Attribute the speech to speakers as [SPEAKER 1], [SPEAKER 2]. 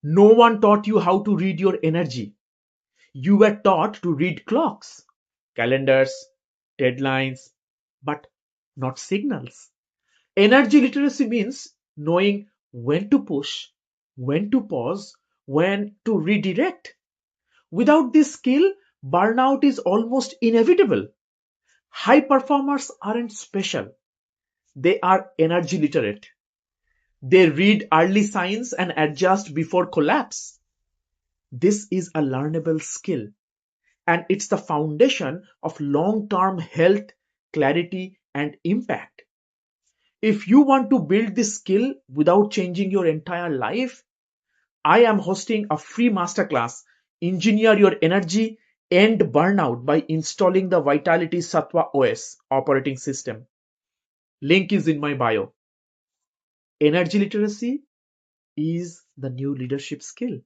[SPEAKER 1] No one taught you how to read your energy. You were taught to read clocks, calendars, deadlines, but not signals. Energy literacy means knowing when to push, when to pause, when to redirect. Without this skill, burnout is almost inevitable. High performers aren't special, they are energy literate. They read early signs and adjust before collapse. This is a learnable skill, and it's the foundation of long term health, clarity, and impact. If you want to build this skill without changing your entire life, I am hosting a free masterclass, Engineer Your Energy, End Burnout by installing the Vitality Sattva OS operating system. Link is in my bio. Energy literacy is the new leadership skill.